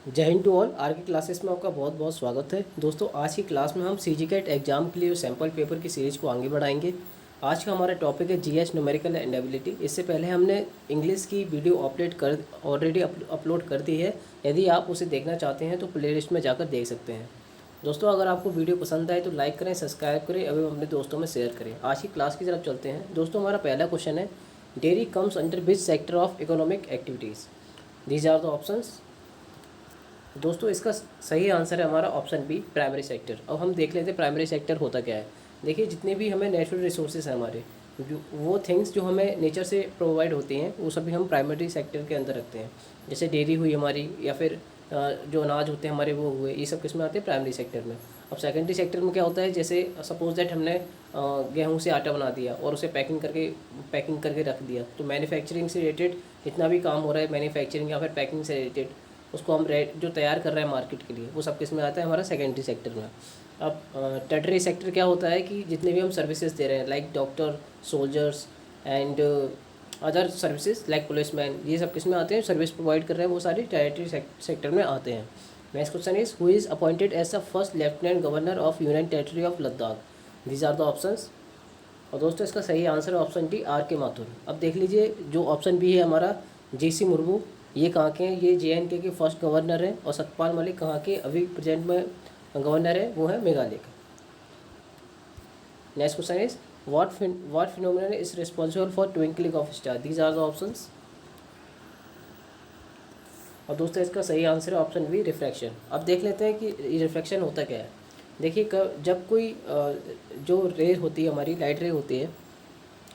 जय Hind to all. Are की classes में आपका बहुत बहुत स्वागत है। दोस्तों, आज की क्लास में हम सीजी कैट एग्जाम के लिए सैम्पल पेपर की सीरीज़ को आगे बढ़ाएंगे। आज का हमारा टॉपिक है जीएस न्यूमेरिकल एंड एबिलिटी। इससे पहले हमने इंग्लिश की वीडियो ऑलरेडी अपलोड कर दी है। यदि आप उसे देखना चाहते हैं तो प्लेलिस्ट में जाकर देख सकते हैं। दोस्तों, अगर आपको वीडियो पसंद आए तो लाइक करें, सब्सक्राइब करें एवं अपने दोस्तों में शेयर करें। आज की क्लास की तरफ चलते हैं। दोस्तों, हमारा पहला क्वेश्चन है, dairy comes under which sector of economic activities? These are the options. दोस्तों, इसका सही आंसर है हमारा ऑप्शन बी, प्राइमरी सेक्टर। अब हम देख लेते हैं प्राइमरी सेक्टर होता क्या है। देखिए, जितने भी हमें नेचुरल रिसोर्सेज हैं हमारे, जो वो थिंग्स जो हमें नेचर से प्रोवाइड होती हैं, वो सभी हम प्राइमरी सेक्टर के अंदर रखते हैं। जैसे डेयरी हुई हमारी, या फिर जो अनाज होते हैं हमारे वो हुए, ये सब किसमें आते हैं? प्राइमरी सेक्टर में। अब सेकेंडरी सेक्टर में क्या होता है? जैसे सपोज दैट हमने गेहूँ से आटा बना दिया और उसे पैकिंग करके रख दिया, तो मैन्युफैक्चरिंग से रिलेटेड जितना भी काम हो रहा है, मैन्युफैक्चरिंग या फिर पैकिंग से रिलेटेड, उसको हम जो तैयार कर रहे हैं मार्केट के लिए, वो सब किस में आता है? हमारा सेकेंडरी सेक्टर में। अब टर्टरी सेक्टर क्या होता है कि जितने भी हम सर्विसेज दे रहे हैं, like doctor, soldiers and other services like policeman, ये सब किस में आते हैं? सर्विस प्रोवाइड कर रहे हैं, वो सारी टर्टरी सेक्टर में आते हैं। Next question is, who is appointed as the first lieutenant governor of union territory of Ladakh? These are the options. और दोस्तों, इसका सही आंसर है ऑप्शन डी, आर के माथुर। अब देख लीजिए, जो ऑप्शन बी है हमारा, जी.सी. मुर्मू, ये कहाँ के हैं? ये जे.एन.के के फर्स्ट गवर्नर हैं। और सतपाल मलिक कहाँ के अभी प्रेजेंट में गवर्नर है? वो है मेघालय के। Next question is, what phenomenon is responsible for twinkling of star? These are the options. और दोस्तों, इसका सही आंसर है ऑप्शन बी, रिफ्रैक्शन। अब देख लेते हैं कि रिफ्रैक्शन होता क्या है। देखिए, जब कोई जो रे होती है हमारी, लाइट रे होती है,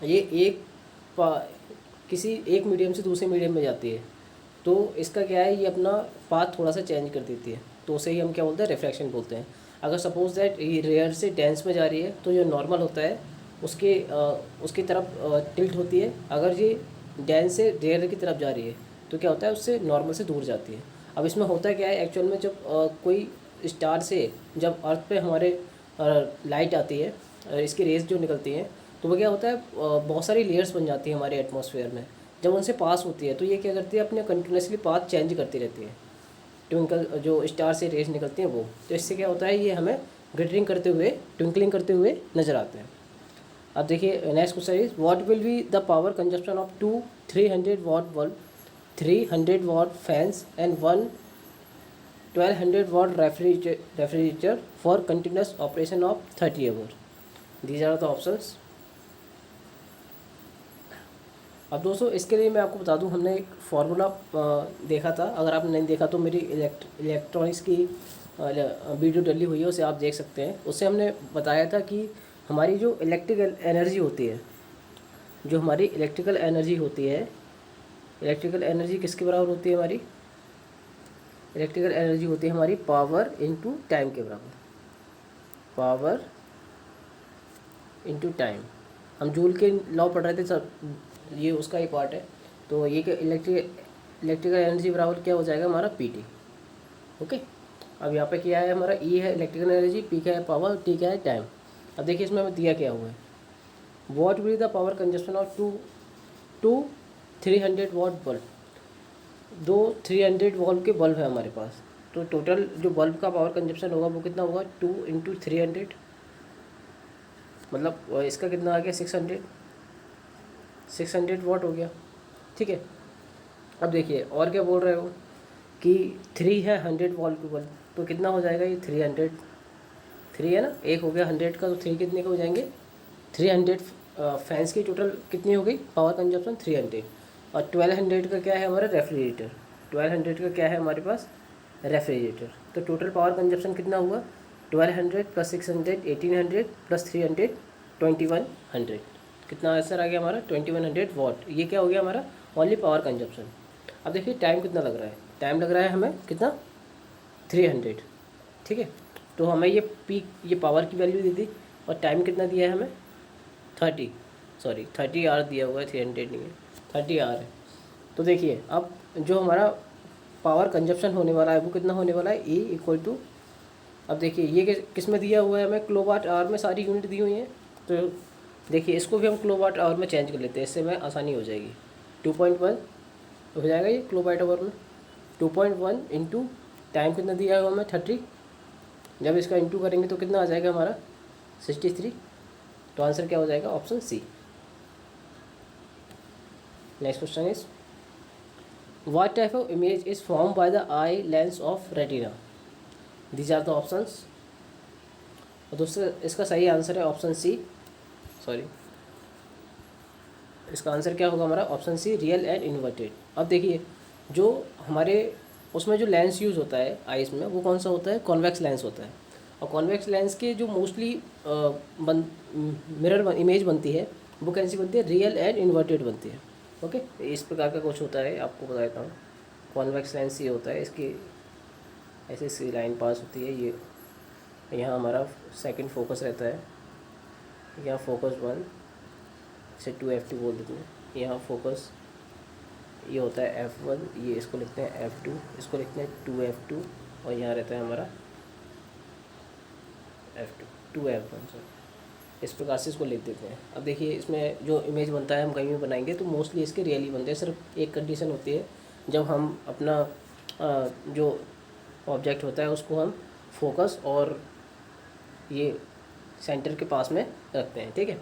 ये किसी एक मीडियम से दूसरे मीडियम में जाती है, तो इसका क्या है, ये अपना पाथ थोड़ा सा चेंज कर देती है, तो उसे ही हम क्या बोलते हैं? रिफ्रैक्शन बोलते हैं। अगर सपोज दैट ये रेयर से डेंस में जा रही है, तो जो नॉर्मल होता है उसकी तरफ टिल्ट होती है। अगर ये डेंस से रेयर की तरफ जा रही है, तो क्या होता है? उससे नॉर्मल से दूर जाती है। अब इसमें होता क्या है एक्चुअल में, जब कोई स्टार से जब अर्थ पे हमारे लाइट आती है, इसकी रेज जो निकलती हैं, तो वो क्या होता है, बहुत सारी लेयर्स बन जाती है हमारे एटमॉस्फेयर में। जब उनसे पास होती है, तो ये क्या करती है? अपने कंटिन्यूसली पाथ चेंज करती रहती है। ट्विंकल जो स्टार से रेज निकलती हैं वो, तो इससे क्या होता है, ये हमें ट्विंकलिंग करते हुए नज़र आते हैं। अब देखिए, next question is, what will be the power consumption of 300 watt bulb, 300 watt fans and 1200 watt refrigerator for continuous operation of 30 hour? These are the options. अब दोस्तों, इसके लिए मैं आपको बता दूं, हमने एक फार्मूला देखा था। अगर आपने नहीं देखा तो मेरी इलेक्ट्रॉनिक्स की वीडियो डली हुई है, उसे आप देख सकते हैं। उससे हमने बताया था कि हमारी जो इलेक्ट्रिकल एनर्जी होती है, इलेक्ट्रिकल एनर्जी किसके बराबर होती है? हमारी इलेक्ट्रिकल एनर्जी होती है हमारी पावर इंटू टाइम के बराबर। पावर इंटू टाइम, हम जूल के लॉ पढ़ रहे थे सर, ये उसका एक पार्ट है। तो ये इलेक्ट्रिकल एनर्जी बराबर क्या हो जाएगा? हमारा पी.टी. ओके। अब यहाँ पे क्या है? हमारा ई है इलेक्ट्रिकल एनर्जी, पी क्या है? पावर, टी क्या है? टाइम। अब देखिए, इसमें हमें दिया क्या हुआ है, what will the power consumption of two 300 watt bulb. दो 300 वॉल्ट के बल्ब है हमारे पास, तो टोटल जो बल्ब का पावर कंजप्शन होगा वो कितना होगा? 2 इंटू 300, मतलब इसका कितना आ गया? 600 वाट हो गया। ठीक है। अब देखिए, और क्या बोल रहे हो कि 3 है 100 वॉल्ट की बल्ब, तो कितना हो जाएगा? ये 300, 3 है ना, एक हो गया 100 का, तो 3 कितने के हो जाएंगे? 300 फैंस की टोटल कितनी हो गई पावर कंजप्शन? 300। और 1200 का क्या है हमारा? रेफ्रिजरेटर। 1200 का क्या है हमारे पास? रेफ्रिजरेटर। तो टोटल पावर कंजप्शन कितना हुआ? 1200 प्लस 600 1800 प्लस 300 2100। कितना आंसर आ गया हमारा? 2100 वाट। ये क्या हो गया हमारा? Only power consumption. अब देखिए, टाइम कितना लग रहा है? टाइम लग रहा है हमें कितना? 300। ठीक है। तो हमें ये पावर की वैल्यू दी थी, और टाइम कितना दिया है हमें? 30 आवर दिया हुआ है, 300 नहीं है, 30 आवर है। तो देखिए, अब जो हमारा पावर कंजप्शन होने वाला है वो कितना होने वाला है? ई इक्वल टू, अब देखिए ये किस में दिया हुआ है हमें? किलोवाट आवर में सारी यूनिट दी हुई हैं। तो देखिए, इसको भी हम किलोवाट आवर में चेंज कर लेते हैं, इससे हमें आसानी हो जाएगी। 2.1 हो जाएगा ये किलोवाट आवर में। 2.1 इंटू टाइम कितना दिया हुआ हमें 30, जब इसका इंटू करेंगे तो कितना आ जाएगा हमारा 63। तो आंसर क्या हो जाएगा option C. Next question is what type of image is form by the eye lens of retina. These are the options. और दोस्तों इसका सही आंसर है ऑप्शन सी, सॉरी इसका आंसर क्या होगा हमारा option C, real and inverted. अब देखिए जो हमारे उसमें जो लेंस यूज़ होता है आइस में वो कौन सा होता है, कॉन्वेक्स लेंस होता है। और कॉन्वेक्स लेंस के जो मोस्टली मिरर इमेज बनती है वो कैसी बनती है, रियल एंड इन्वर्टेड बनती है। ओके, इस प्रकार का कुछ होता है, आपको बता देता हूँ। कॉन्वेक्स लेंस ये होता है, इसकी ऐसे सी लाइन पास होती है, ये यहाँ हमारा सेकंड फोकस रहता है, यहाँ फोकस 1 से 2F2 बोल देते हैं, यहाँ फोकस ये होता है F1, ये इसको लिखते हैं F2, इसको लिखते हैं 2F2, और यहाँ रहता है हमारा F2 2F1 सॉरी, इस प्रकार से इसको लिख देते हैं। अब देखिए इसमें जो इमेज बनता है हम कहीं भी बनाएंगे तो मोस्टली इसके रियल ही बनते हैं। सिर्फ एक कंडीशन होती है, जब हम अपना जो ऑब्जेक्ट होता है उसको हम फोकस और ये सेंटर के पास में रखते हैं, ठीक है।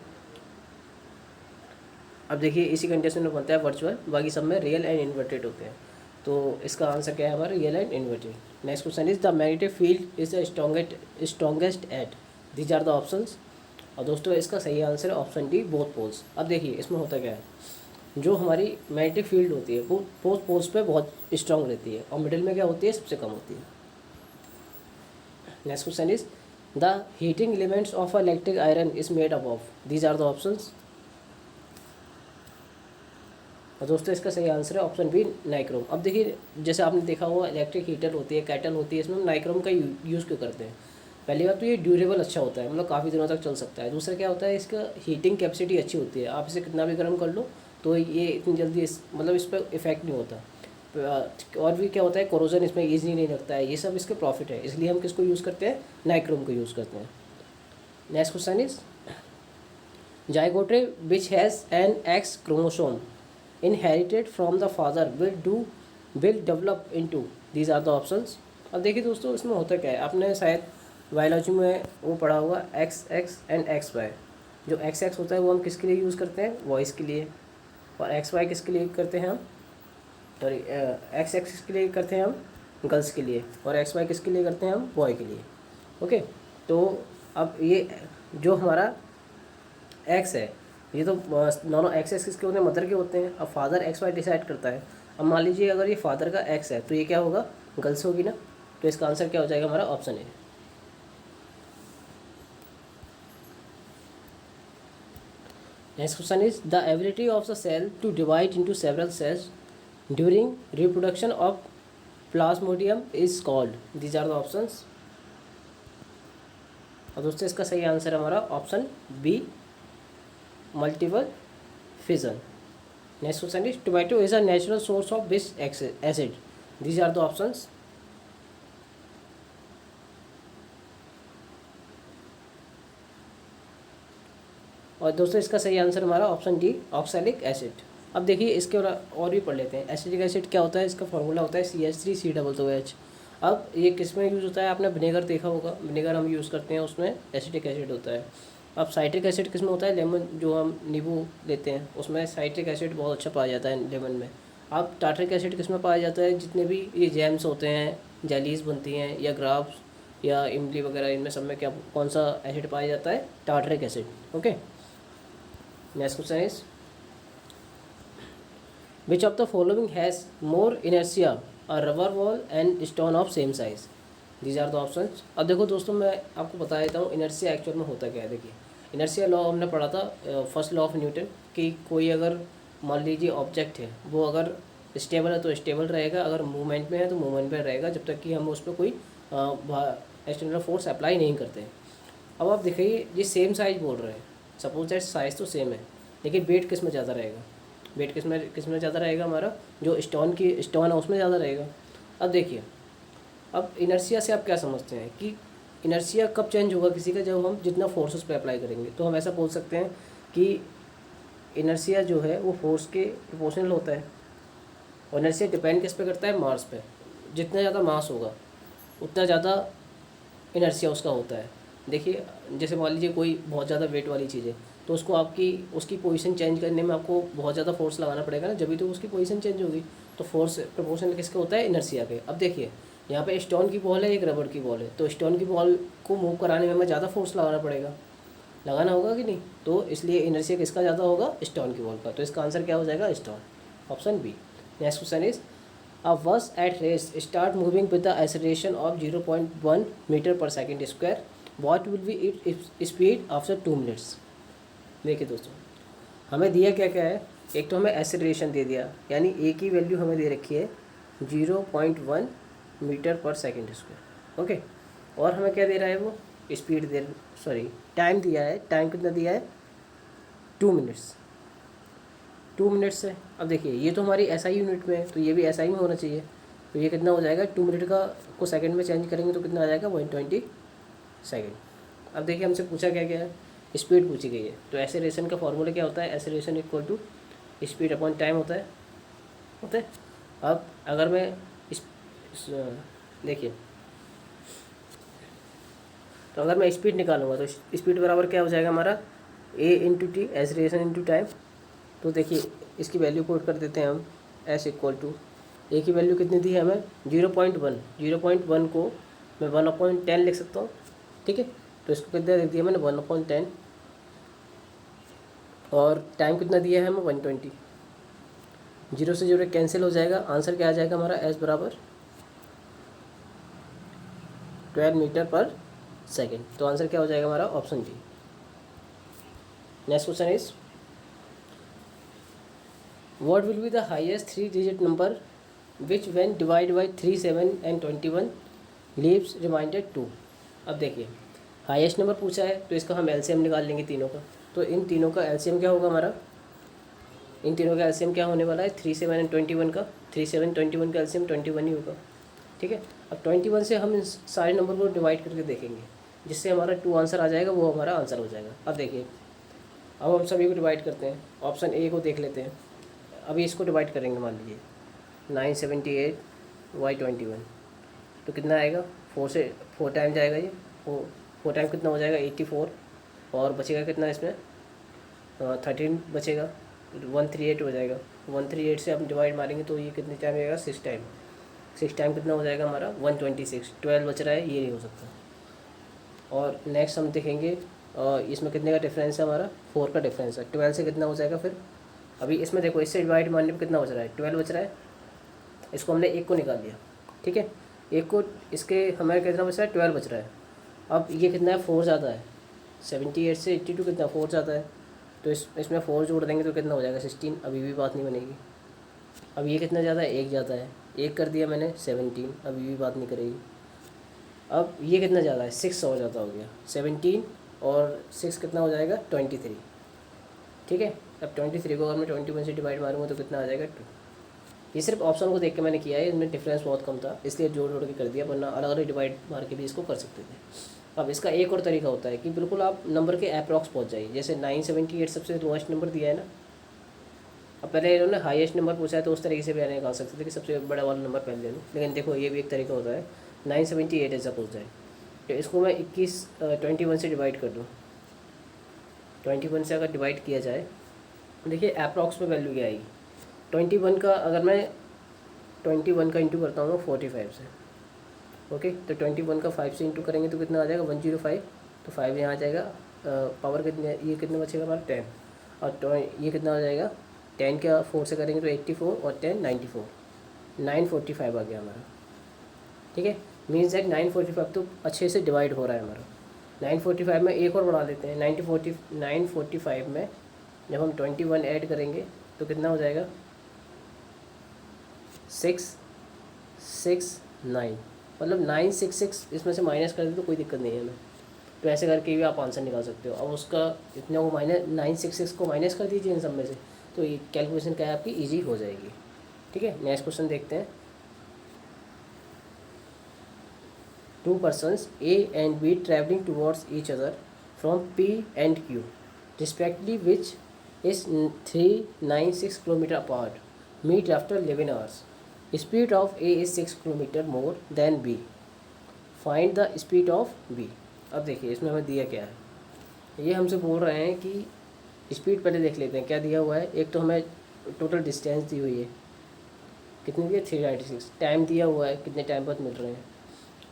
अब देखिए इसी कंडीशन में बनता है वर्चुअल, बाकी सब में रियल एंड इन्वर्टेड होते हैं। तो इसका आंसर क्या है हमारा, real and inverted. Next question is the magnetic field is the strongest at, these are the options. और दोस्तों इसका सही आंसर है ऑप्शन डी, बोथ पोल्स। अब देखिए इसमें होता क्या है, जो हमारी मैग्नेटिक फील्ड होती है वो बोथ पोल्स पे बहुत स्ट्रॉन्ग रहती है, और मिडिल में क्या होती है, सबसे कम होती है। Next question is the heating elements of electric iron is made up of, these are the options. और दोस्तों इसका सही आंसर है ऑप्शन बी, नाइक्रोम। अब देखिए जैसे आपने देखा हुआ इलेक्ट्रिक हीटर होती है, कैटल होती है, इसमें हम नाइक्रोम का यूज़ क्यों करते हैं। पहली बात तो ये ड्यूरेबल अच्छा होता है, मतलब काफ़ी दिनों तक चल सकता है। दूसरा क्या होता है, इसका हीटिंग कैपेसिटी अच्छी होती है, आप इसे कितना भी गर्म कर लो तो ये इतनी जल्दी मतलब इस पर इफेक्ट नहीं होता। और भी क्या होता है, कोरोजन इसमें ईजिली नहीं लगता है। ये सब इसके प्रॉफिट है, इसलिए हम किसको यूज़ करते हैं, नाइक्रोम को यूज़ करते हैं। Next question is zygote which has an X chromosome inherited from the father will develop into, these are the options। अब देखिए दोस्तों इसमें होता क्या है, आपने शायद बायोलॉजी में वो पढ़ा होगा XX एंड XY। जो XX होता है वो हम किसके लिए यूज़ करते हैं, वॉइस के लिए, और XY किसके लिए करते हैं हम, सॉरी XX के लिए करते हैं हम गर्ल्स के लिए, और XY किसके लिए करते हैं हम, बॉय के लिए। ओके, तो अब ये जो हमारा X है, ये तो दोनों एक्स किसके होते हैं, मदर के होते हैं। अब फादर XY डिसाइड करता है। अब मान लीजिए अगर ये फादर का X है तो ये क्या होगा, गर्ल्स होगी ना। तो इसका आंसर क्या हो जाएगा हमारा option A. Next question is the ability of the cell to divide into several cells during reproduction of plasmodium is called, these are the options. और दोस्तों इसका सही आंसर हमारा option B, multiple fission. Next question is tomato is a natural source of which acid, these are the options. और दोस्तों इसका सही answer हमारा ऑप्शन डी, ऑक्सैलिक एसिड। अब देखिए इसके और भी पढ़ लेते हैं। एसिडिक एसिड क्या होता है, इसका फॉर्मूला होता है CH3COOH। अब ये किस में यूज़ होता है, आपने विनेगर देखा होगा, विनेगर हम यूज़ करते हैं उसमें एसिडिक एसिड होता है। अब साइट्रिक एसिड किस में होता है, लेमन, जो हम नींबू लेते हैं उसमें साइट्रिक एसिड बहुत अच्छा पाया जाता है लेमन में। अब टार्ट्रिक एसिड किस में पाया जाता है, जितने भी ये जैम्स होते हैं, जेलीज बनती हैं, या ग्राफ्स या इमली वगैरह, इनमें सब में क्या कौन सा एसिड पाया जाता है, tartaric acid. Okay, next question is which of the following has more inertia, a rubber ball and stone of same size, these are the options. अब देखो दोस्तों मैं आपको बता देता हूँ इनर्शिया एक्चुअल में होता क्या है। देखिए इनर्शिया लॉ हमने पढ़ा था फर्स्ट लॉ ऑफ न्यूटन, कि कोई अगर मान लीजिए ऑब्जेक्ट है वो अगर स्टेबल है तो स्टेबल रहेगा, अगर मूवमेंट में है तो मूवमेंट में रहेगा, जब तक कि हम उस पर कोई एक्सटर्नल फोर्स अप्लाई नहीं करते। अब आप देखिए ये सेम साइज बोल रहे हैं, सपोज दैट साइज़ तो सेम है, लेकिन वेट किस में ज़्यादा रहेगा, वेट किस में ज़्यादा रहेगा, हमारा जो स्टोन है उसमें ज़्यादा रहेगा। अब देखिए अब इनर्शिया से आप क्या समझते हैं कि इनर्शिया कब चेंज होगा किसी का, जब हम जितना फोर्सेस पे अप्लाई करेंगे। तो हम ऐसा बोल सकते हैं कि इनर्शिया जो है वो फोर्स के प्रोपोर्शनल होता है, और इनर्शिया डिपेंड किस पे करता है, मास पे। जितना ज़्यादा मास होगा उतना ज़्यादा इनर्शिया उसका होता है। देखिए, जैसे मान लीजिए कोई बहुत ज़्यादा वेट वाली चीज़ है, तो उसको आपकी उसकी पोजीशन चेंज करने में आपको बहुत ज़्यादा फोर्स लगाना पड़ेगा ना, जब भी तो उसकी पोजीशन चेंज होगी। तो फोर्स प्रोपोर्शनल किसका होता है? इनर्शिया के। अब देखिए, यहाँ पे स्टोन की बॉल है, एक रबड़ की बॉल है, तो स्टोन की बॉल को मूव कराने में हमें ज़्यादा फोर्स लगाना पड़ेगा, लगाना होगा कि नहीं? तो इसलिए इनर्शिया किसका ज़्यादा होगा? स्टोन की बॉल का। तो इसका आंसर क्या हो जाएगा? Stone, option B. Next question is a bus at race start moving with the acceleration of 0.1 meter per second square. What will be its speed after 2 minutes? देखिए दोस्तों, हमें दिया क्या क्या है? एक तो हमें एक्सेलरेशन दे दिया, यानी ए की वैल्यू हमें दे रखी है 0.1 मीटर पर सेकेंड स्क्वायर। ओके, और हमें क्या दे रहा है? वो स्पीड दे, सॉरी टाइम दिया है। टाइम कितना दिया है? 2 मिनट्स। 2 मिनट्स है। अब देखिए, ये तो हमारी एसआई यूनिट में है, तो ये भी एसआई में होना चाहिए। तो ये कितना हो जाएगा? 2 मिनट का को सेकंड में चेंज करेंगे तो कितना आ जाएगा? 120 सेकंड। अब देखिए, हमसे पूछा क्या क्या है? स्पीड पूछी गई है। तो एक्सेलरेशन का फॉर्मूला क्या होता है? Acceleration equal to speed upon time होता है। अब अगर मैं देखिए, तो अगर मैं स्पीड निकालूंगा तो स्पीड बराबर क्या हो जाएगा हमारा? A into T, acceleration into time. तो देखिए, इसकी वैल्यू कोड कर देते हैं हम, एस इक्वल टू ए की वैल्यू कितनी दी है हमें? 0.1। 0.1 को मैं 1/10 लिख सकता हूँ, ठीक है। तो इसको कितना दे दिया मैंने? 1/10। और टाइम कितना दिया है हमें? 120। 0 से 0 कैंसिल हो जाएगा। आंसर क्या आ जाएगा हमारा? एस बराबर 12 मीटर पर सेकेंड। तो आंसर क्या हो जाएगा हमारा? Option D. Next question is what will be the highest 3-digit number which when divided by 3, 7 and 21 leaves remainder 2? अब देखिए, हाईएस्ट नंबर पूछा है तो इसका हम एलसीएम निकाल लेंगे तीनों का। तो इन तीनों का एलसीएम क्या होगा हमारा? इन तीनों का एलसीएम क्या होने वाला है? 3, 7 एंड 21 का। 3, 7, 21 का एलसीएम 21 ही होगा, ठीक है। अब 21 से हम इन सारे नंबर को डिवाइड करके देखेंगे, जिससे हमारा 2 आंसर आ जाएगा, वो हमारा आंसर हो जाएगा। अब देखिए, अब हम सभी को डिवाइड करते हैं। ऑप्शन ए को देख लेते हैं। अभी इसको डिवाइड करेंगे, मान लीजिए 978/21, तो कितना आएगा? 4 से 4 टाइम जाएगा ये। 4 टाइम कितना हो जाएगा? 84। और बचेगा कितना इसमें? 13 बचेगा, 138 हो जाएगा। 138 से हम डिवाइड मारेंगे तो ये कितने टाइम आएगा? 6 टाइम। 6 टाइम कितना हो जाएगा हमारा? 126। 12 बच रहा है, ये नहीं हो सकता। और नेक्स्ट हम देखेंगे इसमें कितने का डिफरेंस है हमारा? 4 का डिफरेंस है। 12 से कितना हो जाएगा फिर? अभी इसमें देखो, इससे डिवाइड मारने पर कितना बच रहा है? 12 बच रहा है। इसको हमने एक को निकाल दिया, ठीक है। एक को, इसके हमारे कितना बच रहा है? 12 बच रहा है। अब ये कितना है? 4 ज़्यादा है। 78 से 82 कितना? 4 ज़्यादा है। तो इसमें 4 जोड़ देंगे तो कितना हो जाएगा? 16। अभी भी बात नहीं बनेगी। अब ये कितना ज़्यादा है? 1 ज़्यादा है। 1 कर दिया मैंने, 17। अभी भी बात नहीं करेगी। अब ये कितना ज़्यादा है? 6 और ज़्यादा हो गया। 17 और 6 कितना हो जाएगा? 23, ठीक है। अब 23 को अगर मैं 21 से डिवाइड मारूंगा तो कितना आ जाएगा? 2। ये सिर्फ ऑप्शन को देख के मैंने किया है, इसमें डिफरेंस बहुत कम था इसलिए जोड़ जोड़ के कर दिया, वरना अलग अलग डिवाइड मार के भी इसको कर सकते थे। अब इसका एक और तरीका होता है कि बिल्कुल आप नंबर के अप्रॉक्स पहुंच जाइए। जैसे 978 सबसे लोएस्ट नंबर दिया है ना, अब पहले इन्होंने हाईएस्ट नंबर पूछा है तो उस तरीके से भी आने निकाल सकते थे कि सबसे बड़ा वाला नंबर पहले ले लो। लेकिन देखो, ये भी एक तरीका होता है। 978 ऐसा पूछ जाए तो इसको मैं 21 से डिवाइड कर दूँ। 21 से अगर डिवाइड किया जाए, देखिए अप्रॉक्स में वैल्यू क्या आएगी? 21 का अगर मैं 21 का इंटू करता हूँ 45 से, ओके। तो 21 का 5 से इंटू करेंगे तो कितना आ जाएगा? 105। तो 5 यहाँ आ जाएगा। पावर कितने, ये कितना बचेगा हमारा? 10। और ये कितना हो जाएगा? 10 का 4 से करेंगे तो 84 और 10 94। 945 आ गया हमारा, ठीक है। मीन्स दैट 945 तो अच्छे से डिवाइड हो रहा है हमारा। 945 में एक और बढ़ा देते हैं। 945 में जब हम 21 ऐड करेंगे तो कितना हो जाएगा? 669, मतलब 966। इसमें से माइनस कर दे तो कोई दिक्कत नहीं है हमें। तो ऐसे करके भी आप आंसर निकाल सकते हो। अब उसका इतना वो माइनस 966 को माइनस कर दीजिए इन सब में से, तो ये कैलकुलेशन क्या है आपकी? ईजी हो जाएगी, ठीक है। नेक्स्ट क्वेश्चन देखते हैं। 2 persons A and B traveling towards each other from P and Q respectively, which is 396 km apart, meet after 11 hours. Speed of A is 6 km more than B. Find the speed of v। अब देखिए इसमें हमें दिया क्या है, ये हमसे बोल रहे हैं कि स्पीड पहले देख लेते हैं क्या दिया हुआ है। एक तो हमें टोटल डिस्टेंस दी हुई है, कितनी दी है 396, टाइम दिया हुआ है कितने टाइम बाद मिल रहे हैं,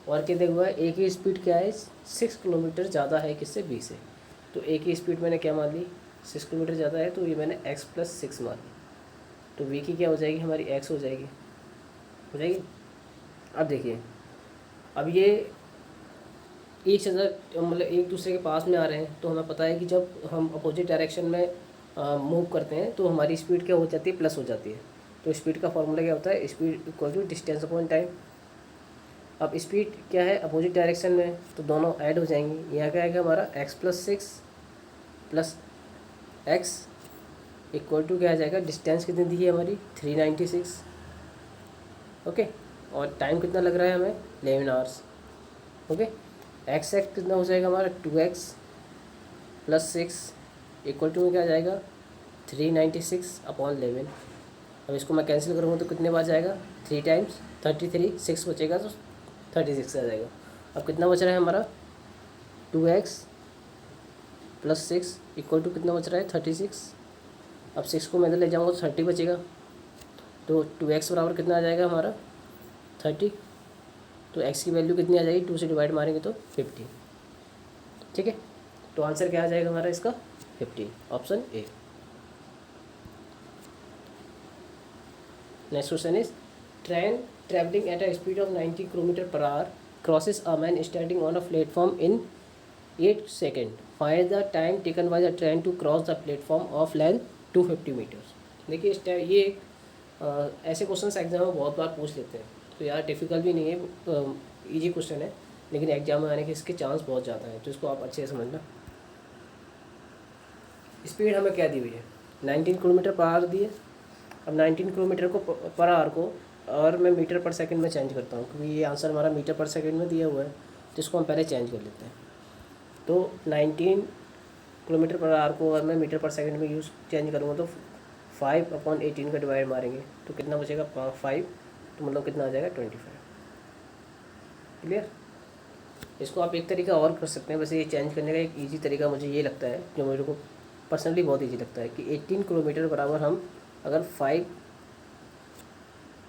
और क्या दिया हुआ है एक ही स्पीड क्या है 6 किलोमीटर ज़्यादा है किससे v से। तो एक ही स्पीड मैंने क्या मान ली 6 किलोमीटर ज़्यादा है, तो ये मैंने x + 6 मान ली। तो v की क्या हो जाएगी हमारी x हो जाएगी। अब देखिए अब ये एक से ज़्यादा मतलब एक दूसरे के पास में आ रहे हैं, तो हमें पता है कि जब हम अपोजिट डायरेक्शन में मूव करते हैं तो हमारी स्पीड क्या हो जाती है प्लस हो जाती है। तो स्पीड का फॉर्मूला क्या होता है, speed equal to distance upon time. अब स्पीड क्या है अपोजिट डायरेक्शन में, तो दोनों ऐड हो जाएंगी। यहाँ क्या आएगा हमारा x + 6 + x इक्वल टू क्या आ जाएगा, डिस्टेंस कितनी दी है हमारी 396, ओके, और टाइम कितना लग रहा है हमें 11 आवर्स, ओके। एक्स कितना हो जाएगा हमारा 2x + 6 इक्वल टू में क्या आ जाएगा 396/11। अब इसको मैं कैंसिल करूँगा तो कितने बार जाएगा 3 टाइम्स 33, 6 बचेगा तो 36 आ जाएगा। अब कितना बच रहा है हमारा 2x + 6 इक्वल टू कितना बच रहा है 36। अब 6 को मैं इधर ले जाऊँगा तो 30 बचेगा, तो 2x बराबर कितना आ जाएगा हमारा 30। तो x की वैल्यू कितनी आ जाएगी 2 से डिवाइड मारेंगे तो 50, ठीक है। तो आंसर क्या आ जाएगा हमारा इसका 50, option A. Next question is train travelling at a speed of 90 km/h crosses a man standing on a platform in 8 second. Find the time taken by the train to cross the platform of length 250 metres. देखिए ये ऐसे question exam में बहुत बार पूछ लेते हैं, तो यार डिफ़िकल्ट भी नहीं है, इजी क्वेश्चन है, लेकिन एग्जाम में आने के इसके चांस बहुत ज़्यादा है, तो इसको आप अच्छे से समझना। स्पीड हमें क्या दी हुई है 19 km/h दी है। अब 19 किलोमीटर को पर आवर को और मैं मीटर पर सेकंड में चेंज करता हूँ, क्योंकि ये आंसर हमारा मीटर पर सेकंड में दिया हुआ है, तो इसको हम पहले चेंज कर लेते हैं। तो 19 km/h को अगर मैं मीटर पर सेकंड में चेंज करूँगा तो 5/18 का डिवाइड मारेंगे तो कितना बचेगा 5, तो मतलब कितना आ जाएगा 25। क्लियर। इसको आप एक तरीका और कर सकते हैं, वैसे ये चेंज करने का एक ईजी तरीका मुझे ये लगता है, जो मेरे को पर्सनली बहुत ईजी लगता है, कि 18 किलोमीटर बराबर हम अगर 5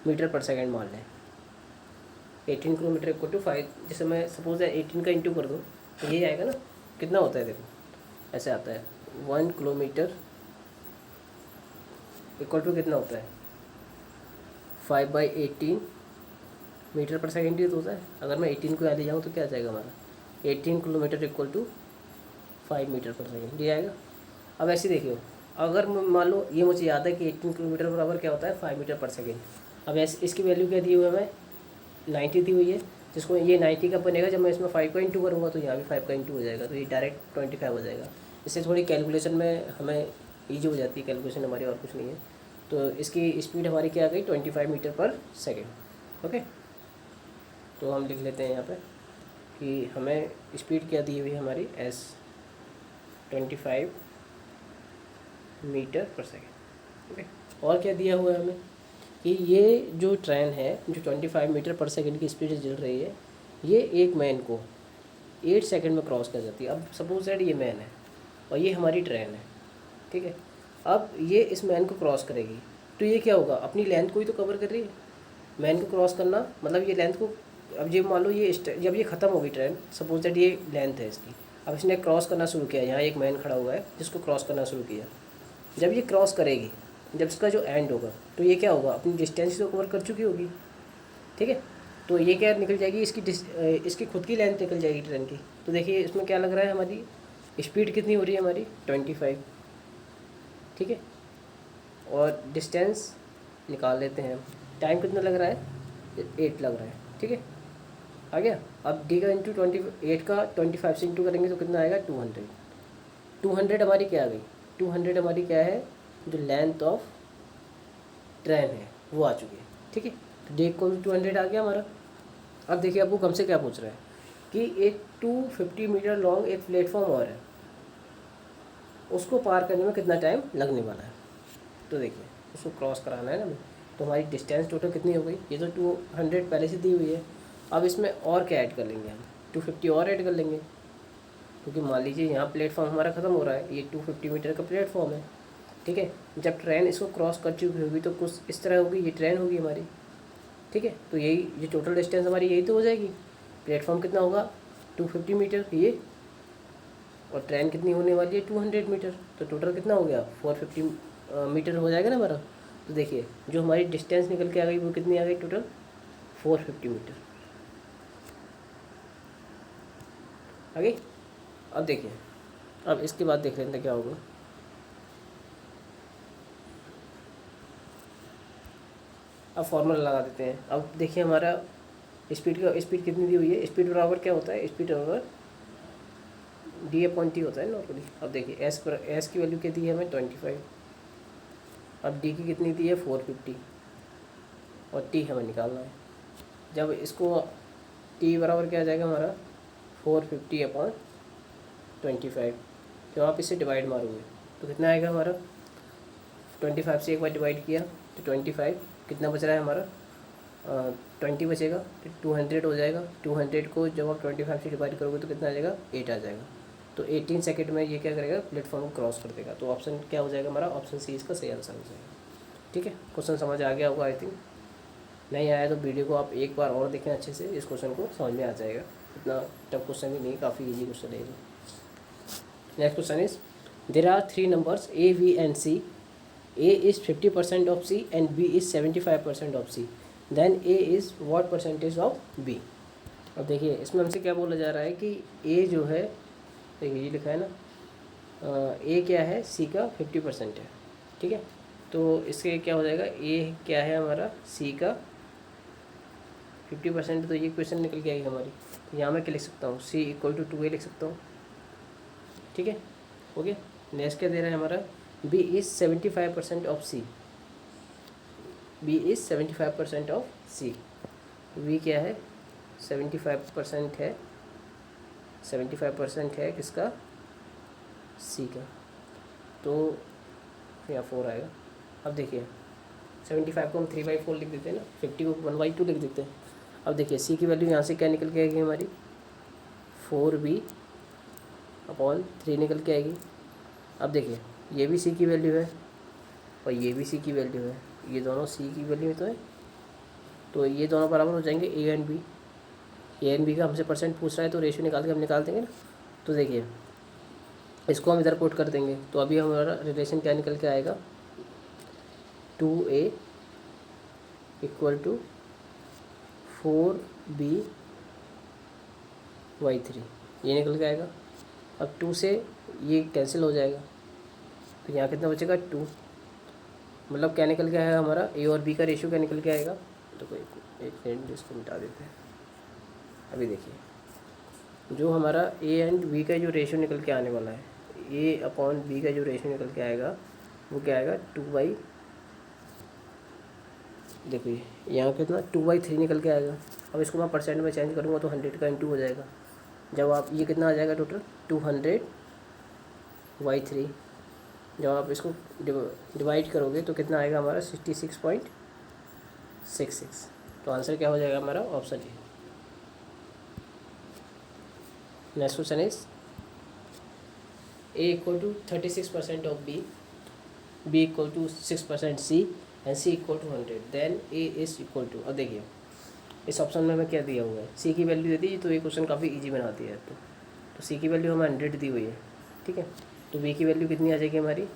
मीटर पर सेकंड मान लें, 18 किलोमीटर इक्वल टू 5, जैसे मैं सपोज है 18 का इंटू कर दूँ तो ये आएगा ना, कितना होता है देखो ऐसे आता है 1 किलोमीटर इक्वल टू कितना होता है 5/18 मीटर पर सेकेंड ही तो होता है। अगर मैं 18 को यहाँ ले जाऊँ तो क्या आ जाएगा हमारा 18 किलोमीटर इक्वल टू 5 मीटर पर सेकेंड, ये आएगा। अब ऐसे देखिए, अगर मान लो ये मुझे याद है कि 18 किलोमीटर बराबर क्या होता है 5 मीटर पर सेकेंड। अब ऐसे इसकी वैल्यू क्या दी हुई है हमें 90 दी हुई है, जिसको ये 90 का बनेगा जब मैं इसमें 5 का इंटू करूँगा तो यहाँ भी 5 का इंटू हो जाएगा, तो ये डायरेक्ट 25 हो जाएगा। इससे थोड़ी कैलकुलेशन में हमें ईजी हो जाती है कैलकुलेशन हमारी, और कुछ नहीं है। तो इसकी स्पीड हमारी क्या आ गई 25 मीटर पर सेकेंड, ओके। तो हम लिख लेते हैं यहाँ पे कि हमें स्पीड क्या दी हुई है हमारी 25 मीटर पर सेकेंड, ओके। और क्या दिया हुआ है हमें कि ये जो ट्रेन है जो 25 मीटर पर सेकेंड की स्पीड से चल रही है, ये एक मैन को 8 सेकेंड में क्रॉस कर जाती है। अब सपोज दैट ये मैन है और ये हमारी ट्रेन है, ठीक है। अब ये इस मैन को क्रॉस करेगी तो ये क्या होगा, अपनी लेंथ को ही तो कवर कर रही है। मैन को क्रॉस करना मतलब ये लेंथ को, अब ये मान लो ये जब ये ख़त्म होगी ट्रेन, सपोज दैट ये लेंथ है इसकी, अब इसने क्रॉस करना शुरू किया, यहाँ एक मैन खड़ा हुआ है जिसको क्रॉस करना शुरू किया। जब ये क्रॉस करेगी, जब इसका जो एंड होगा तो ये क्या होगा, अपनी डिस्टेंस तो कवर कर चुकी होगी, ठीक है। तो ये क्या निकल जाएगी, इसकी खुद की लेंथ निकल जाएगी ट्रेन की। तो देखिए इसमें क्या लग रहा है, हमारी स्पीड कितनी हो रही है हमारी 25, ठीक है। और डिस्टेंस निकाल लेते हैं, टाइम कितना लग रहा है 8 लग रहा है, ठीक है, आ गया। अब डी का इंटू 28 का 25 से इंटू करेंगे तो कितना आएगा 200 हमारी क्या आ गई, 200 हमारी क्या है, जो लेंथ ऑफ ट्रेन है वो आ चुकी है, ठीक है। तो डी को 200 आ गया हमारा। अब देखिए अब वो हमसे क्या पूछ रहा है कि एक 250 मीटर लॉन्ग एक प्लेटफॉर्म और है, उसको पार करने में कितना टाइम लगने वाला है। तो देखिए उसको क्रॉस कराना है ना हमें, तो हमारी डिस्टेंस टोटल कितनी हो गई, ये तो 200 पहले से दी हुई है, अब इसमें और क्या ऐड कर लेंगे हम, 250 और ऐड कर लेंगे, क्योंकि मान लीजिए यहाँ प्लेटफॉर्म हमारा ख़त्म हो रहा है, ये 250 मीटर का प्लेटफॉर्म है, ठीक है। जब ट्रेन इसको क्रॉस कर चुकी होगी तो कुछ इस तरह होगी, ये ट्रेन होगी हमारी, ठीक है। तो यही ये टोटल डिस्टेंस हमारी यही तो हो जाएगी। प्लेटफॉर्म कितना होगा 250 मीटर ये, और ट्रेन कितनी होने वाली है 200 मीटर, तो टोटल कितना हो गया 450 मीटर हो जाएगा ना हमारा। तो देखिए जो हमारी डिस्टेंस निकल के आ गई वो कितनी आ गई टोटल 450 मीटर आ गई। अब देखिए, अब इसके बाद देख लेते हैं क्या होगा। अब फॉर्मूला लगा देते हैं। अब देखिए हमारा स्पीड कितनी दी हुई है, स्पीड बराबर क्या होता है, स्पीड बराबर d/t होता है नॉर्मली। अब देखिए एस की वैल्यू क्या दी है हमें 25, अब डी की कितनी दी है 450 और टी हमें निकालना है। जब इसको टी बराबर क्या आ जाएगा हमारा 450/25, जब आप इसे डिवाइड मारोगे तो कितना आएगा हमारा, 25 से एक बार डिवाइड किया तो 25, कितना बच रहा है हमारा 20 बचेगा, तो 200 हो जाएगा। 200 को जब आप 25 से डिवाइड करोगे तो कितना आ जाएगा 8 आ जाएगा। तो 18 सेकंड में ये क्या करेगा प्लेटफॉर्म को क्रॉस कर देगा। तो ऑप्शन क्या हो जाएगा हमारा, ऑप्शन सी इसका सही आंसर हो जाएगा। ठीक है, क्वेश्चन समझ आ गया होगा आई थिंक। नहीं आया तो वीडियो को आप एक बार और देखें अच्छे से, इस क्वेश्चन को समझ में आ जाएगा। इतना टफ क्वेश्चन भी नहीं, काफ़ी ईजी क्वेश्चन है। Next question is there are 3 numbers A, B and C. A is 50% of C and B is 75% of C. Then A is what percentage of B? अब देखिए इसमें हमसे क्या बोला जा रहा है कि A जो है, देखिए ये लिखा है ना, A क्या है C का 50% है, ठीक है। तो इसके क्या हो जाएगा, A क्या है हमारा C का 50%, तो ये क्वेश्चन निकल के आएगी हमारी। तो यहाँ मैं क्या लिख सकता हूँ, C = 2A लिख सकता हूँ, ठीक है। ओके, नेक्स्ट क्या दे रहा है हमारा, B is 75% of C. B is 75% of C. V क्या है 75% है, 75% है किसका C का, तो यहाँ 4 आएगा। अब देखिए 75 को हम 3/4 लिख देते हैं ना, 50 को 1/2 लिख देते हैं। अब देखिए C की वैल्यू यहाँ से क्या निकल के आएगी हमारी 4B/3 निकल के आएगी। अब देखिए ये भी C की वैल्यू है और ये भी C की वैल्यू है, ये दोनों C की वैल्यू तो है, तो ये दोनों बराबर हो जाएंगे A and B। A and B का हमसे परसेंट पूछ रहा है तो रेशियो निकाल के हम निकाल देंगे ना। तो देखिए इसको हम इधर पुट कर देंगे, तो अभी हमारा रिलेशन क्या निकल के आएगा 2A = 4B/3, ये निकल के आएगा। अब 2 से ये कैंसिल हो जाएगा तो यहाँ कितना बचेगा 2, मतलब क्या निकल के आएगा हमारा A और B का रेशियो क्या निकल के आएगा। तो कोई एक मिनट इसको मिटा देते हैं। अभी देखिए जो हमारा A एंड B का जो रेशियो निकल के आने वाला है, A/B का जो रेशियो निकल के आएगा वो क्या आएगा 2/, देखिए यहाँ कितना 2/3 निकल के आएगा। अब इसको मैं परसेंट में चेंज करूँगा तो 100 का × हो जाएगा। जब आप ये कितना आ जाएगा टोटल 200/3, जब आप इसको डिवाइड करोगे तो कितना आएगा हमारा 66.66। तो आंसर क्या हो जाएगा हमारा option A. Next question is A = 36% of B, B = 6% C and C = 100, then A is equal to, अब देखिए इस ऑप्शन में हमें क्या दिया हुआ है, C की वैल्यू दे दी, तो ये क्वेश्चन काफ़ी इजी बनाती है। तो C की वैल्यू हमें 100 दी हुई है, ठीक है। तो B की वैल्यू कितनी आ जाएगी हमारी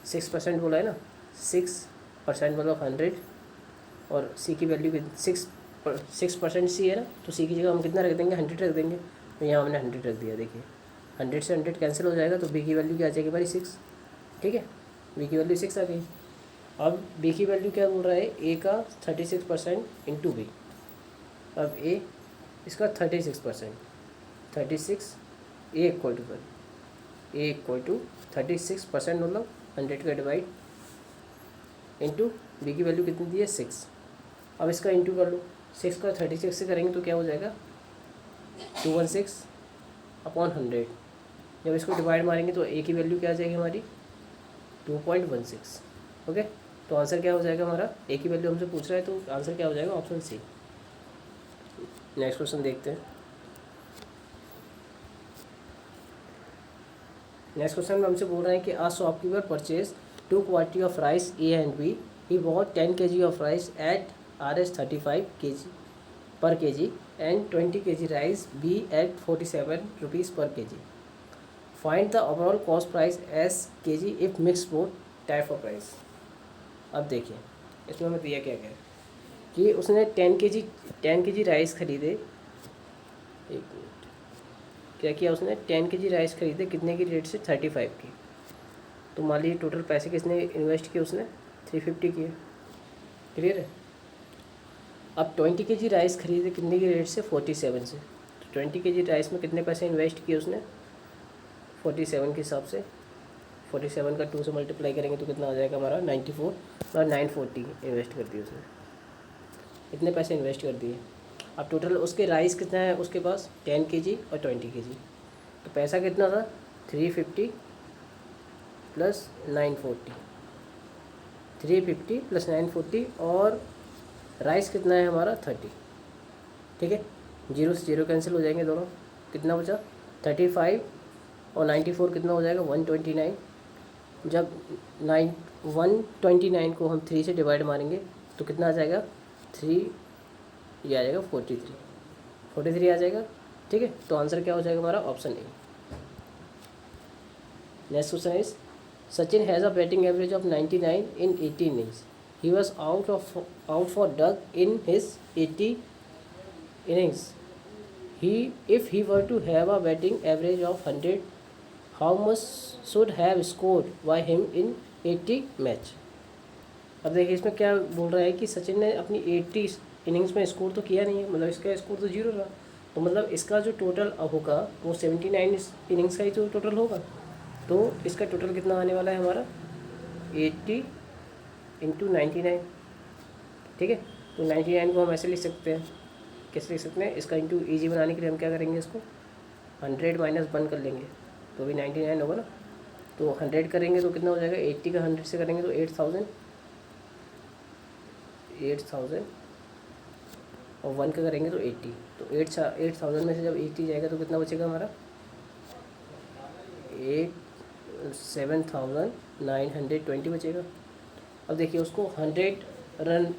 6% बोला है ना, 6% मतलब 100, और C की वैल्यू 6% C है ना, तो C की जगह हम कितना रख देंगे 100 रख देंगे। तो यहाँ हमने 100 रख दिया। देखिए 100 से 100 कैंसिल हो जाएगा तो B की वैल्यू क्या आ जाएगी हमारी 6, ठीक है। B की वैल्यू 6 आ गई। अब B की वैल्यू क्या बोल रहा है, A का 36% × B। अब A इसका 36%, 36 A = 36% मतलब 100 का डिवाइड इंटू B की वैल्यू कितनी दी है 6। अब इसका इंटू कर लो, 6 का 36 से करेंगे तो क्या हो जाएगा 216/100। जब इसको डिवाइड मारेंगे तो A की वैल्यू क्या आ जाएगी हमारी 2.16। ओके, तो आंसर क्या हो जाएगा हमारा, A की वैल्यू हमसे पूछ रहा है तो आंसर क्या हो जाएगा ऑप्शन सी। नेक्स्ट क्वेश्चन देखते हैं। नेक्स्ट क्वेश्चन में हमसे बोल रहे हैं कि आ shopkeeper purchase 2 quantity of rice A and B, he bought 10 kg of rice at Rs 35 kg per kg and 20 kg rice B at 47 rupees per kg. Find the overall cost price as kg if mixed both type of rice. अब देखिए इसमें हमें दिया क्या क्या है कि उसने 10 kg राइस खरीदे। एक मिनट, क्या किया उसने 10 kg राइस खरीदे कितने की रेट से 35 की। तो मान लीजिए टोटल पैसे किसने इन्वेस्ट किए, उसने 350 किए। क्लियर है। अब 20 kg राइस खरीदे कितने की रेट से 47 से। तो 20 kg राइस में कितने पैसे इन्वेस्ट किए उसने 47 के हिसाब से। 47 का 2 से मल्टीप्लाई करेंगे तो कितना आ जाएगा हमारा 94 और 940 इन्वेस्ट कर दिए उसने। इतने पैसे इन्वेस्ट कर दिए। अब टोटल उसके राइस कितना है उसके पास 10 kg और 20 kg। तो पैसा कितना था 350 प्लस 940, 350 प्लस 940 और राइस कितना है हमारा 30। ठीक है, जीरो से जीरो कैंसिल हो जाएंगे दोनों। कितना बचा 35 और 94 कितना हो जाएगा 129। जब 129 को हम 3 से डिवाइड मारेंगे तो कितना आ जाएगा 3, ये आ जाएगा 43 आ जाएगा। ठीक है, तो आंसर क्या हो जाएगा हमारा option A. Next question is Sachin has a batting average of 99 in 80 innings. He was out for duck in his 80 innings. If he were to have a batting average of 100, how much should have scored by him in 80 match. अब देखिए इसमें क्या बोल रहा है कि सचिन ने अपनी 80 इनिंग्स में स्कोर तो किया नहीं है, मतलब इसका स्कोर तो 0 रहा। तो मतलब इसका जो टोटल होगा वो 79 इनिंग्स का ही तो टोटल होगा। तो इसका टोटल कितना आने वाला है हमारा 80 इंटू 99। ठीक है, तो 99 को हम ऐसे लिख सकते हैं। कैसे लिख सकते हैं, इसका इंटू ईजी बनाने के लिए हम क्या करेंगे, इसको 100 माइनस 1 कर लेंगे तो भी 99 होगा ना। तो 100 करेंगे तो कितना हो जाएगा 80 का 100 से करेंगे तो 8000 और 1 का करेंगे तो 80। तो 8000 में से जब 80 जाएगा तो कितना बचेगा हमारा 7920 बचेगा। अब देखिए उसको 100 रन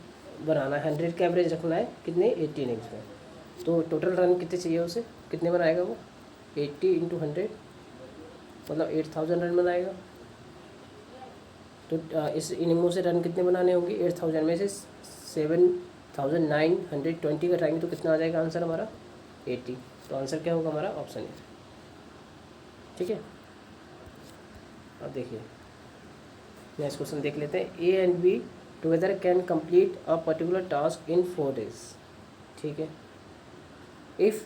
बनाना है, 100 का एवरेज रखना है कितने 80 इनिंग्स में। तो टोटल रन कितने चाहिए उसे, कितने बनाएगा वो 80 इंटू 100 मतलब 8000 रन बनाएगा। तो इस इनिंगों से रन कितने बनाने होंगे 8000 में से 7920 घटाएंगे तो कितना आ जाएगा आंसर हमारा 80। तो आंसर क्या होगा हमारा ऑप्शन ए। ठीक है, अब देखिए नेक्स्ट क्वेश्चन देख लेते हैं। A and B together can complete a particular task in 4 days। ठीक है, if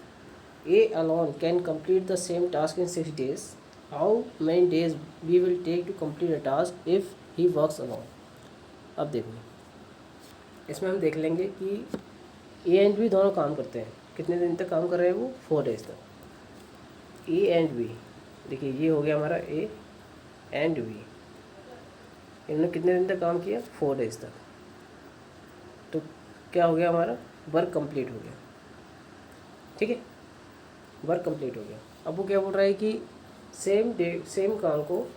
A alone can complete the same task in 6 days, how many days B will take to complete a task if he works alone. अब देखो इसमें हम देख लेंगे कि ए and B दोनों काम करते हैं। कितने दिन तक काम कर रहे हैं वो 4 days तक। ए एंड बी देखिए ये हो गया हमारा ए एंड बी, इन्होंने कितने दिन तक काम किया 4 days तक। तो क्या हो गया हमारा वर्क कंप्लीट हो गया। ठीक है, वर्क कंप्लीट हो गया। अब वो क्या बोल रहा है कि सेम काम को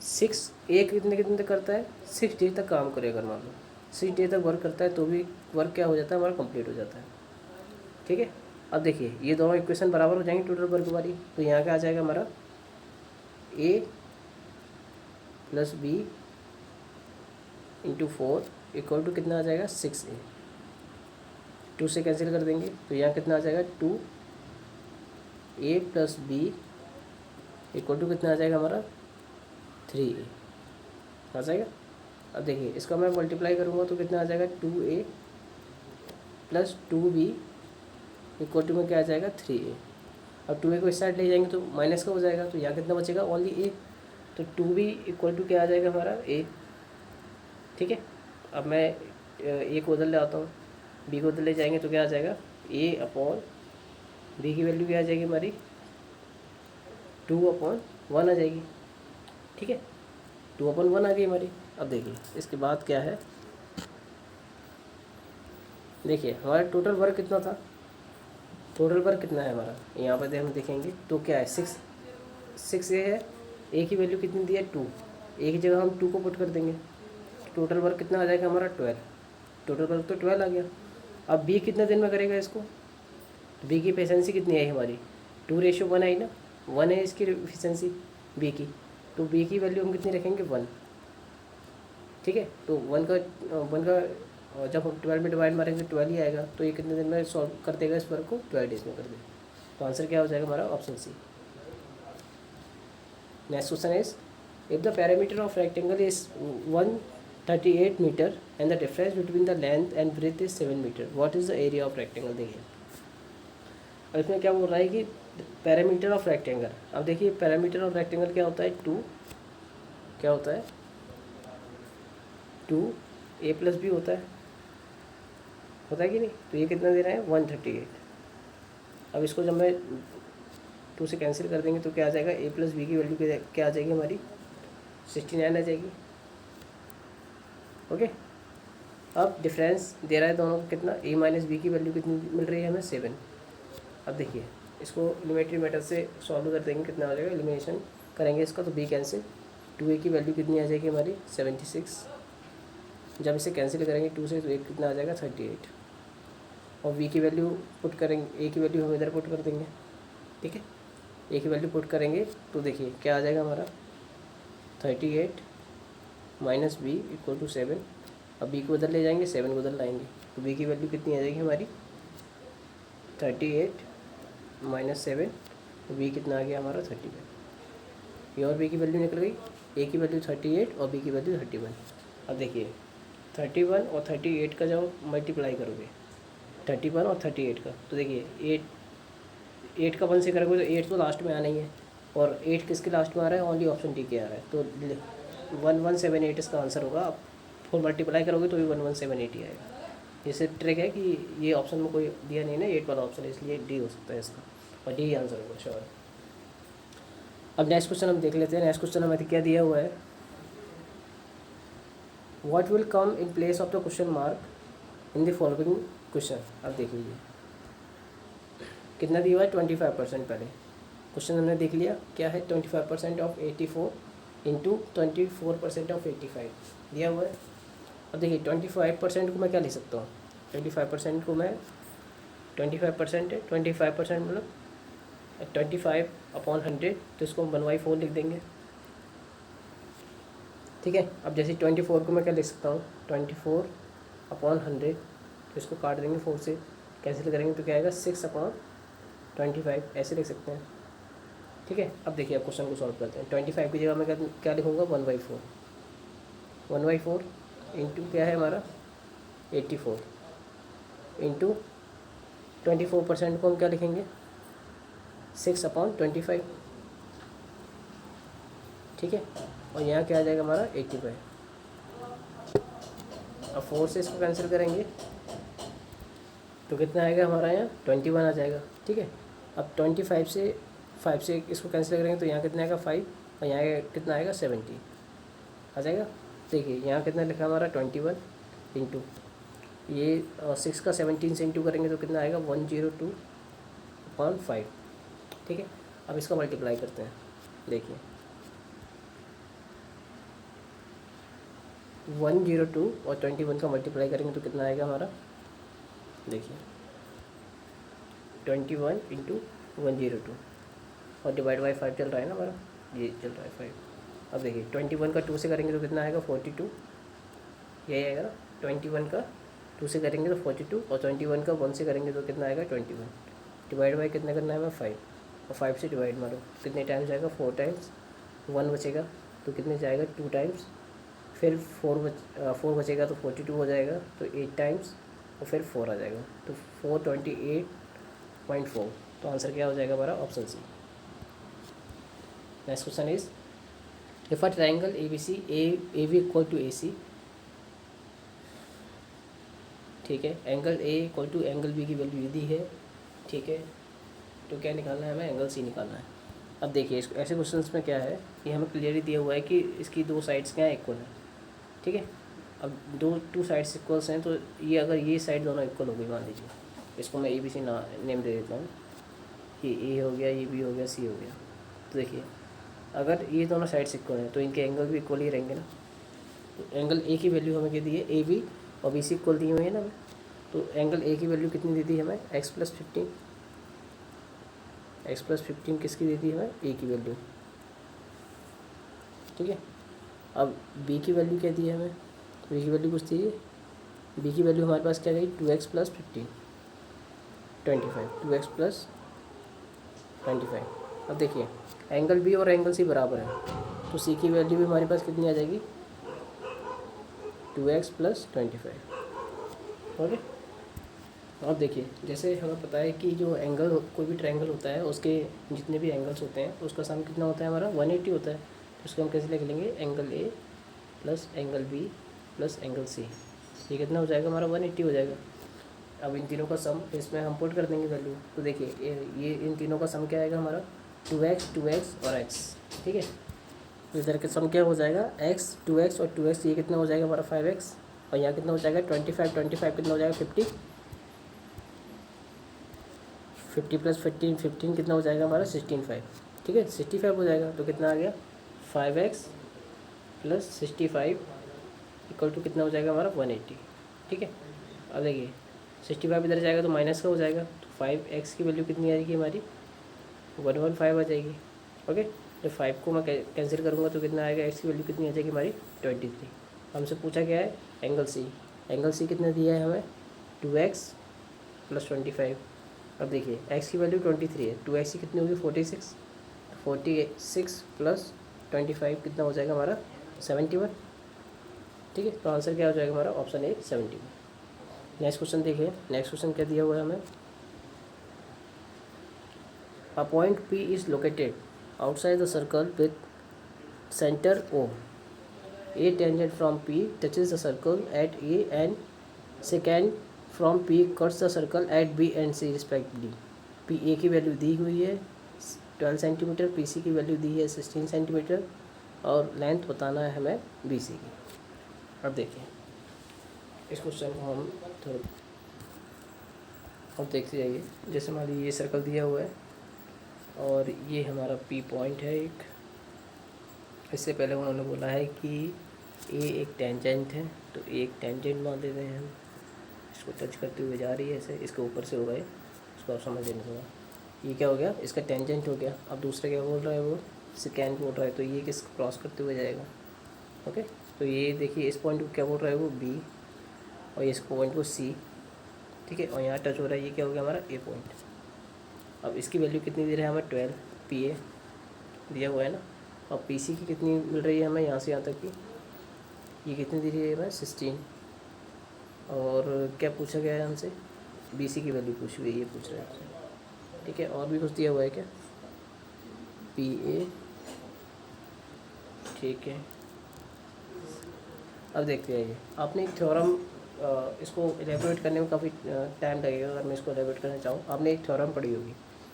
6 एक कितने तक करता है 6 days तक काम करेगा। अगर मान लो 6 days तक वर्क करता है तो भी वर्क क्या हो जाता है हमारा कंप्लीट हो जाता है। ठीक है, अब देखिए ये दोनों इक्वेशन बराबर हो जाएंगे टोटल वर्क वाली। तो यहाँ क्या आ जाएगा हमारा A plus B into 4 equal to कितना आ जाएगा 6a। 2 से कैंसिल कर देंगे तो यहाँ कितना आ जाएगा 2a plus B equal to कितना आ जाएगा हमारा 3a आ जाएगा। अब देखिए इसका मैं मल्टीप्लाई करूँगा तो कितना आ जाएगा 2a plus 2b equal to में क्या आ जाएगा 3a। अब 2a को इस साइड ले जाएंगे तो माइनस का हो जाएगा तो यहाँ कितना बचेगा ओनली a। तो 2b इक्वल टू क्या आ जाएगा हमारा a। ठीक है, अब मैं ए को उधर ले आता हूँ, बी को उधर ले जाएंगे तो क्या आ जाएगा ए अपॉन बी की वैल्यू क्या आ जाएगी हमारी 2/1 आ जाएगी। ठीक है, 2/1 आ गई हमारी। अब देखिए इसके बाद क्या है, देखिए हमारा टोटल वर्क कितना था टोटल वर्क कितना है हमारा, यहाँ पर हम देखेंगे तो क्या है, 6 ये है, ए की वैल्यू कितनी दी है 2, ए की जगह हम 2 को पुट कर देंगे, टोटल वर्क कितना आ जाएगा हमारा 12, टोटल वर्क तो 12 आ गया। अब बी कितने दिन में करेगा इसको, तो बी की एफिशिएंसी कितनी आई हमारी 2:1 आई ना, 1 है इसकी एफिशिएंसी बी की, तो बी की वैल्यू हम कितनी रखेंगे 1, ठीक है। तो 1 का जब हम 12 में डिवाइड मारेंगे 12 ही आएगा, तो ये कितने दिन में सॉल्व कर देगा इस वर्क को, 12 डेज में कर देगा। तो आंसर क्या हो जाएगा हमारा option C. Next question is if the parameter of rectangle is 138 metre and the difference between the length and breadth is 7 metre, what is the area of rectangle. देखिए अब इसमें क्या बोल रहा है कि पैरामीटर ऑफ रेक्टेंगल, अब देखिए पैरामीटर ऑफ रेक्टेंगल क्या होता है 2, क्या होता है 2 a प्लस बी होता है कि नहीं, तो ये कितना दे रहा है 138। अब इसको जब मैं 2 से कैंसिल कर देंगे तो क्या आ जाएगा, a प्लस बी की वैल्यू क्या आ जाएगी हमारी 69 आ जाएगी, ओके। अब डिफरेंस दे रहा है दोनों को कितना, a माइनस बी की वैल्यू कितनी मिल रही है हमें 7। अब देखिए इसको एलिमेंट्री मेथड से सॉल्व कर देंगे, कितना हो जाएगा, एलिमिनेशन करेंगे इसका तो b कैंसिल, 2a की वैल्यू कितनी आ जाएगी हमारी 76, जब इसे कैंसिल करेंगे 2 से तो एक कितना आ जाएगा 38, और v की वैल्यू पुट करेंगे, a की वैल्यू हम इधर पुट कर देंगे, ठीक है। a की वैल्यू पुट करेंगे तो देखिए क्या आ जाएगा हमारा 38 माइनस बी इक्वल टू 7, अब b को उधर ले जाएंगे 7 को उधर लाएंगे, तो b की वैल्यू कितनी आ जाएगी हमारी 38 माइनस 7, बी कितना आ गया हमारा 31, ये और बी की वैल्यू निकल गई, ए की वैल्यू 38 और बी की वैल्यू 31। अब देखिए 31 और 38 का जब मल्टीप्लाई करोगे 31 और 38 का, तो देखिए 8 का 1 से करोगे तो 8 तो लास्ट में आना ही है, और 8 किसके लास्ट में आ रहा है, ओनली ऑप्शन डी के आ रहा है, तो 1178 इसका आंसर होगा। आप 4 मल्टीप्लाई करोगे तो भी 1178 ही आएगा। जैसे ट्रिक है कि ये ऑप्शन में कोई दिया नहीं ना 8 वाला ऑप्शन, इसलिए डी हो सकता है इसका, और डी आंसर होगा श्योर। अब नेक्स्ट क्वेश्चन हम देख लेते हैं। नेक्स्ट क्वेश्चन हमें क्या दिया हुआ है, what will come in place of the question mark in the following question. अब देख लीजिए कितना दिया हुआ है 25%। पहले क्वेश्चन हमने देख लिया क्या है, 25% ऑफ 84 इंटू 24% ऑफ 85 दिया हुआ है। अब देखिए 25% को मैं क्या लिख सकता हूँ, 25% को मैं 25% है, 25% मतलब 25/100, तो इसको हम 1/4 लिख देंगे, ठीक है। अब जैसे 24 को मैं क्या लिख सकता हूँ 24/100, तो इसको काट देंगे 4 से कैंसिल करेंगे तो क्या आएगा 6/25, ऐसे लिख सकते हैं, ठीक है। अब देखिए अब क्वेश्चन को सॉल्व करते हैं। 25 की जगह मैं क्या लिखूँगा 1/4, 1/4 इंटू क्या है हमारा 84 इंटू 24% को हम क्या लिखेंगे 6/25, ठीक है। और यहाँ क्या आ जाएगा हमारा 85। अब 4 से इसको कैंसिल करेंगे तो कितना आएगा हमारा यहाँ 21 आ जाएगा, ठीक है। अब 5 से इसको कैंसिल करेंगे तो यहाँ कितना आएगा 5, और यहाँ कितना आएगा 70 आ जाएगा। देखिए यहाँ कितना लिखा हमारा 21 इंटू ये 6 का 17 से इंटू करेंगे तो कितना आएगा 102/5, ठीक है। अब इसका मल्टीप्लाई करते हैं, देखिए 102 और 21 का मल्टीप्लाई करेंगे तो कितना आएगा हमारा, देखिए 21 इंटू 102 और डिवाइड बाई 5 चल रहा है ना हमारा, ये चल रहा है 5। अब देखिए 21 का 2 से करेंगे तो कितना आएगा 42, यही आएगा ना। 21 का 2 से करेंगे तो 42, और 21 का 1 से करेंगे तो कितना आएगा 21, डिवाइड बाई कितना करना है हमें 5, और 5 से डिवाइड मारो कितने टाइम्स जाएगा 4 टाइम्स, 1 बचेगा तो कितने जाएगा 2 टाइम्स, फिर 4 बचेगा तो 42 हो जाएगा, तो 8 टाइम्स और फिर 4 आ जाएगा, तो 428.4, तो आंसर क्या हो जाएगा हमारा option C. Next question is if a triangle ABC AB equal to AC, ठीक है, angle A equal to angle B की वैल्यू दी है, ठीक है, तो क्या निकालना है हमें एंगल C निकालना है। अब देखिए ऐसे क्वेश्चंस में क्या है कि हमें क्लियरली दिया हुआ है कि इसकी 2 साइड्स क्या है इक्वल है, ठीक है। अब 2 साइड्स इक्वल्स हैं तो ये अगर ये साइड दोनों इक्वल हो गई मान लीजिए, इसको मैं ABC नेम दे देता हूँ। ये A हो गया, ये B हो गया, C हो गया। तो देखिए अगर ये दोनों साइड्स इक्वल हैं तो इनके एंगल भी इक्वल ही रहेंगे ना। तो एंगल A की वैल्यू हमें क्या दी है, AB और BC इक्वल दी हुई है ना हमें। तो एंगल A की वैल्यू कितनी दी थी हमें, x+15। x+15 किसकी दी थी हमें, A की वैल्यू, ठीक है। अब B की वैल्यू क्या दी है हमें, B की वैल्यू कुछ थी, B की वैल्यू हमारे पास क्या गई, 2x+15 25, 2x+25। अब देखिए एंगल B और एंगल C बराबर है, तो C की वैल्यू भी हमारे पास कितनी आ जाएगी, 2x+25। ओके। अब देखिए जैसे हमें पता है कि जो एंगल, कोई भी ट्रायंगल होता है उसके जितने भी एंगल्स होते हैं उसका सम कितना होता है हमारा, 180 होता है। तो उसको हम कैसे लिख लेंगे, angle A plus angle B plus angle C, ये कितना हो जाएगा हमारा, 180 हो जाएगा। अब इन तीनों का सम इसमें हम पुट कर देंगे वैल्यू। तो देखिए ये इन तीनों का सम क्या आएगा हमारा, 2x 2x और x, ठीक है। तो इधर का सम क्या हो जाएगा, x 2x और 2x, ये कितना हो जाएगा हमारा 5x, और यहाँ कितना हो जाएगा 25 25 कितना हो जाएगा 50, 50 + 15 15 कितना हो जाएगा हमारा 65, ठीक है 65 हो जाएगा। तो कितना आ गया, 5x + 65 = कितना हो जाएगा हमारा 180, ठीक है। अब देखिए 65 इधर जाएगा तो माइनस का हो जाएगा, तो 5x की वैल्यू कितनी आएगी हमारी, 115 आ जाएगी। ओके, तो 5 को मैं कैंसिल करूँगा तो कितना आएगा, x की वैल्यू कितनी आ जाएगी हमारी 23। हमसे पूछा गया है एंगल C, एंगल C कितना दिया है हमें, 2x + 25। अब देखिए x की वैल्यू 23 है, 2x की कितनी होगी 46, 46 + 25 कितना हो जाएगा हमारा 71, ठीक है। तो आंसर क्या हो जाएगा हमारा, ऑप्शन A 71। नेक्स्ट क्वेश्चन देखिए, नेक्स्ट क्वेश्चन क्या दिया हुआ है हमें, a point P is located outside the circle with centre O, A tangent from P touches the circle at A and secant from P cuts the circle at B and C respectively। P A की value दी हुई है 12 centimetre, P C की value दी है 16 centimetre, और length बताना है हमें बी सी की। अब देखिए इस क्वेश्चन को हम थोड़ा अब देखते जाइए। जैसे मान लीजिए ये सर्कल दिया हुआ है और ये हमारा पी पॉइंट है एक। इससे पहले उन्होंने बोला है कि ए एक टेंजेंट है, तो एक टेंजेंट मान लेते हैं हम, इसको टच करते हुए जा रही है ऐसे, इसके ऊपर से हो गए, इसको आप समझ लेना थोड़ा। ये क्या हो गया, इसका टेंजेंट हो गया। अब दूसरा क्या बोल रहा है, वो सेकेंड बोल रहा है, तो ये किस क्रॉस करते हुए जाएगा। ओके, तो ये देखिए इस पॉइंट को क्या बोल रहा है वो बी, और इस पॉइंट को सी, ठीक है, और यहाँ टच हो रहा है, ये क्या हो गया हमारा ए पॉइंट। अब इसकी वैल्यू कितनी दे रहा है हमें 12, पी ए दिया हुआ है ना, और पी सी की कितनी मिल रही है हमें यहाँ से यहाँ तक की, ये कितनी दे रही है हमें 16, और क्या पूछा गया है हमसे, बी सी की वैल्यू पूछी हुई है, ये पूछ रहे हैं हमसे, ठीक है। और भी कुछ दिया हुआ है क्या, पी ए, ठीक है। अब देखते हैं, ये आपने एक थ्योरम, इसको एलेबोरेट करने में काफ़ी टाइम लगेगा अगर मैं इसको एलेबोरेट करना चाहूँ। आपने एक थ्योरम पढ़ी होगी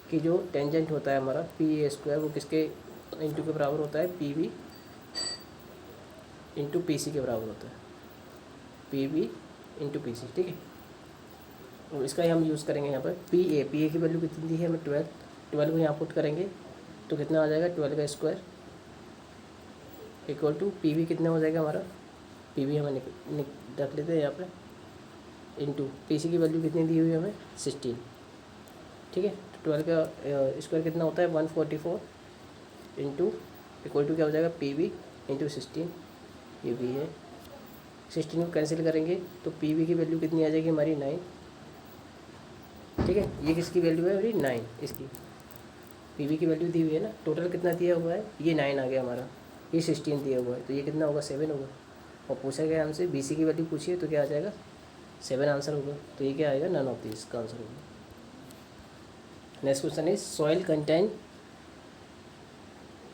कि जो टेंजेंट होता है हमारा PA² वो किसके इंटू के बराबर होता है, PB इंटू PC के बराबर होता है, PB इंटू PC, ठीक है। और इसका ही हम यूज़ करेंगे यहाँ पर PA की वैल्यू कितनी दी है हमें 12, 12 को यहाँ पुट करेंगे तो कितना आ जाएगा 12 का स्क्वायर इक्वल टू PB कितना हो जाएगा हमारा, PB हमें रख लेते हैं यहाँ पे, इंटू PC की वैल्यू कितनी दी हुई है हमें 16, ठीक है। तो 12 का स्क्वायर कितना होता है 144 इंटू इक्वल टू क्या हो जाएगा PB इंटू 16, ये भी है। 16 को कैंसिल करेंगे तो PB की वैल्यू कितनी आ जाएगी हमारी 9, ठीक है। ये किसकी वैल्यू है हमारी 9, इसकी PB की वैल्यू दी हुई है ना, टोटल कितना दिया हुआ है, ये 9 आ गया हमारा, ये 16 दिया हुआ है, तो ये कितना होगा 7 होगा। और पूछा गया हमसे BC की वैल्यू पूछिए तो क्या आ जाएगा 7 आंसर होगा, तो ये क्या आएगा नन ऑफ दिस का आंसर होगा। Next question is soil content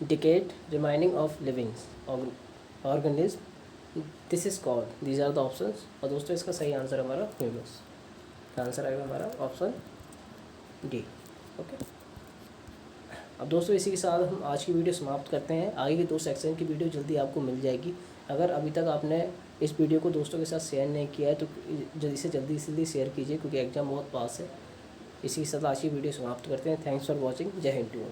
decayed remaining of living organism, this is called, these are the options. और दोस्तों इसका सही आंसर हमारा ह्यूमस, आंसर आएगा हमारा ऑप्शन डी। ओके, अब दोस्तों इसी के साथ हम आज की वीडियो समाप्त करते हैं। आगे के 2 सेक्शन की वीडियो जल्दी आपको मिल जाएगी। अगर अभी तक आपने इस वीडियो को दोस्तों के साथ शेयर नहीं किया है तो जल्दी से जल्दी शेयर कीजिए, क्योंकि एग्ज़ाम बहुत पास है। इसी के साथ आज की वीडियो समाप्त करते हैं। Thanks for watching. जय हिंद टू ऑल।